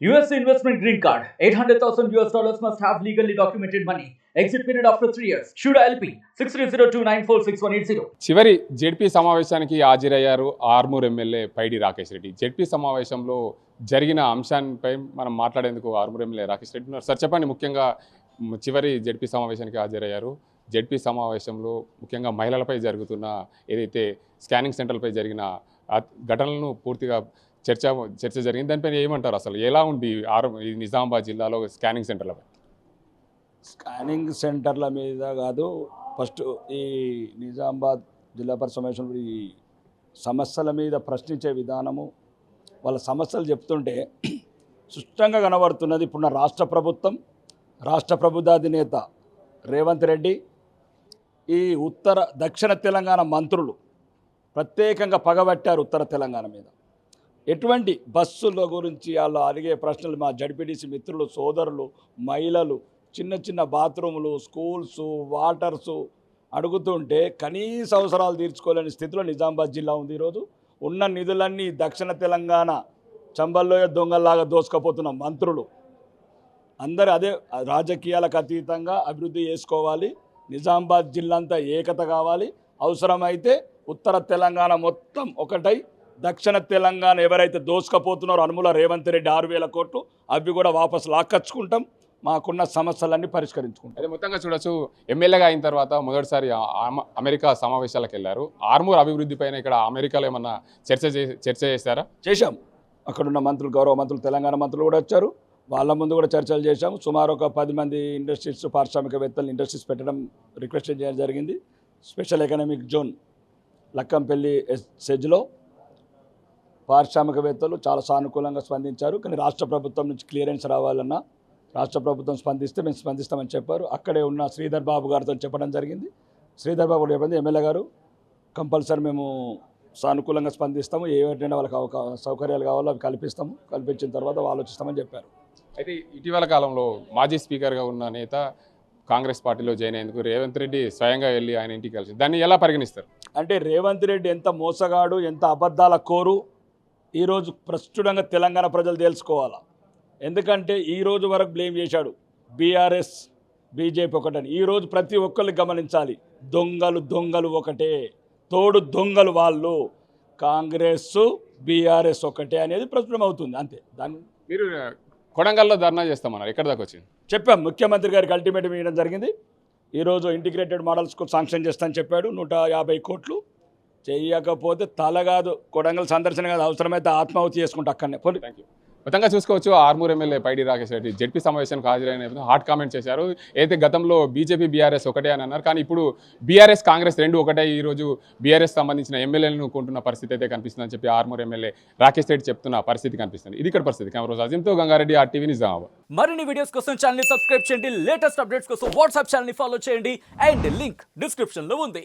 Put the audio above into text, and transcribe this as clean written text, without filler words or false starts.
US investment green card. $800,000 must have legally documented money. Exit period after 3 years. Shuda LP 6302946180. చివరి ZP సమావేశానికి హాజరయ్యారు Armoor MLA పైడి Rakesh Reddy. ZP సమావేశంలో జరిగిన అంశాలపై మనం మాట్లాడేందుకు ఆర్మూర్ ఎమ్మెల్యే రాకేష్ రెడ్డి ఉన్నారు. సార్ చెప్పండి, ముఖ్యంగా చివరి జెడ్పీ సమావేశానికి హాజరయ్యారు. జెడ్పీ సమావేశంలో ముఖ్యంగా మహిళలపై జరుగుతున్న ఏదైతే స్కానింగ్ సెంటర్లపై జరిగిన ఘటనలను పూర్తిగా చర్చ జరిగింది. దానిపైన ఏమంటారు, అసలు ఎలా ఉంది ఈ నిజామాబాద్ జిల్లాలో స్కానింగ్ సెంటర్లపై? స్కానింగ్ సెంటర్ల మీద కాదు, ఫస్ట్ ఈ నిజామాబాద్ జిల్లా పరిషత్ సమావేశంలో ఈ సమస్యల మీద ప్రశ్నించే విధానము, వాళ్ళ సమస్యలు చెప్తుంటే స్పష్టంగా కనబడుతున్నది. ఇప్పుడు రాష్ట్ర ప్రభుత్వాధినేత రేవంత్ రెడ్డి, ఈ దక్షిణ తెలంగాణ మంత్రులు ప్రత్యేకంగా పగబట్టారు ఉత్తర తెలంగాణ మీద. ఎటువంటి బస్సుల గురించి వాళ్ళు అడిగే ప్రశ్నలు మా జడ్పీటీసీ మిత్రులు, సోదరులు, మహిళలు, చిన్న చిన్న బాత్రూములు, స్కూల్స్, వాటర్సు అడుగుతుంటే కనీస అవసరాలు తీర్చుకోలేని స్థితిలో నిజామాబాద్ జిల్లా ఉంది. ఈరోజు ఉన్న నిధులన్నీ దక్షిణ తెలంగాణ చంబల్లోయ దొంగల్లాగా దోసుకపోతున్న మంత్రులు అందరూ అదే రాజకీయాలకు అతీతంగా అభివృద్ధి చేసుకోవాలి. నిజామాబాద్ జిల్లా అంతా ఏకత కావాలి. అవసరమైతే ఉత్తర తెలంగాణ మొత్తం ఒకటై దక్షిణ తెలంగాణ ఎవరైతే దోసుకపోతున్నారో అనుముల రేవంత్ రెడ్డి 6,000 కోట్లు అవి కూడా వాపసు లాక్కచ్చుకుంటాం. మాకున్న సమస్యలన్నీ పరిష్కరించుకుంటాం. అదే మొత్తంగా చూడొచ్చు, ఎమ్మెల్యేగా అయిన తర్వాత మొదటిసారి అమెరికా సమావేశాలకు వెళ్ళారు. ఆర్మూర్ అభివృద్ధి పైన ఇక్కడ అమెరికాలో ఏమన్నా చర్చ చేశారా? చేశాం. అక్కడున్న మంత్రులు, గౌరవ మంత్రులు, తెలంగాణ మంత్రులు కూడా వచ్చారు. వాళ్ళ ముందు కూడా చర్చలు చేశాము. సుమారు ఒక 10 మంది ఇండస్ట్రీస్, పారిశ్రామికవేత్తలు ఇండస్ట్రీస్ పెట్టడం రిక్వెస్ట్ చేయడం జరిగింది. స్పెషల్ ఎకనామిక్ జోన్ లక్కంపల్లి సెజ్లో పారిశ్రామికవేత్తలు చాలా సానుకూలంగా స్పందించారు. కానీ రాష్ట్ర ప్రభుత్వం నుంచి క్లియరెన్స్ రావాలన్నా రాష్ట్ర ప్రభుత్వం స్పందిస్తే మేము స్పందిస్తామని చెప్పారు. అక్కడే ఉన్న శ్రీధర్ బాబు గారితో చెప్పడం జరిగింది. శ్రీధర్ బాబు కూడా చెప్పింది, ఎమ్మెల్యే గారు కంపల్సరీ మేము సానుకూలంగా స్పందిస్తాము, ఏవైనా వాళ్ళకి సౌకర్యాలు కావాలో అవి కల్పించిన తర్వాత ఆలోచిస్తామని చెప్పారు. అయితే ఇటీవల కాలంలో మాజీ స్పీకర్గా ఉన్న నేత కాంగ్రెస్ పార్టీలో జాయిన్ అయ్యేందుకు రేవంత్ రెడ్డి స్వయంగా వెళ్ళి ఆయన ఇంటికి కలిసి, దాన్ని ఎలా పరిగణిస్తారు? అంటే రేవంత్ రెడ్డి ఎంత మోసగాడు, ఎంత అబద్ధాల కోరు ఈరోజు ప్రస్తుతంగా తెలంగాణ ప్రజలు తెలుసుకోవాలా. ఎందుకంటే ఈరోజు వరకు బ్లేమ్ చేశాడు బీఆర్ఎస్, బీజేపీ ఒకటని. ఈరోజు ప్రతి ఒక్కళ్ళు గమనించాలి, దొంగలు ఒకటే, తోడు దొంగలు వాళ్ళు. కాంగ్రెస్, బీఆర్ఎస్ ఒకటే అనేది ప్రస్తుతం అవుతుంది. అంతే. దాన్ని మీరు కొడంగల్లో ధర్నా చేస్తామన్నారు, ఎక్కడి దాకా వచ్చింది? చెప్పాం, ముఖ్యమంత్రి గారికి అల్టిమేటం ఇవ్వడం జరిగింది. ఈరోజు ఇంటిగ్రేటెడ్ మోడల్ స్కూల్ శాంక్షన్ చేస్తానని చెప్పాడు. 150 కోట్లు చేయకపోతే తల కాదు, కొడంగల్ సందర్శన కాదు, అవసరమైతే ఆత్మాహుతి చేసుకుంటా అక్కడనే. Thank you. మొత్తంగా చూసుకోవచ్చు, ఆర్మూర్ ఎమ్మెల్యే పైడి రాకేష్ రెడ్డి జెడ్పీ సమావేశానికి హాజరైన హాట్ కామెంట్ చేశారు. అయితే గతంలో బీజేపీ, బీఆర్ఎస్ ఒకటే అని అన్నారు, కానీ ఇప్పుడు బీఆర్ఎస్, కాంగ్రెస్ రెండు ఒకటే. ఈరోజు బీఆర్ఎస్ సంబంధించిన ఎమ్మెల్యేలను కొంటున్న పరిస్థితి అయితే కనిపిస్తుందని చెప్పి ఆర్మూర్ ఎమ్మెల్యే రాకేష్ రెడ్డి చెప్తున్న పరిస్థితి కనిపిస్తుంది. ఇది ఇక్కడ పరిస్థితి. కెమెరా అజింతో గంగారెడ్డి, RTV నిజామాబాద్. మరిన్ని వీడియోస్ కోసం ఛానల్ ని సబ్స్క్రైబ్ చేయండి. లేటెస్ట్ అప్డేట్స్ కోసం వాట్సాప్ ఛానల్ ని ఫాలో చేయండి. అండ్ లింక్ డిస్క్రిప్షన్ లో ఉంది.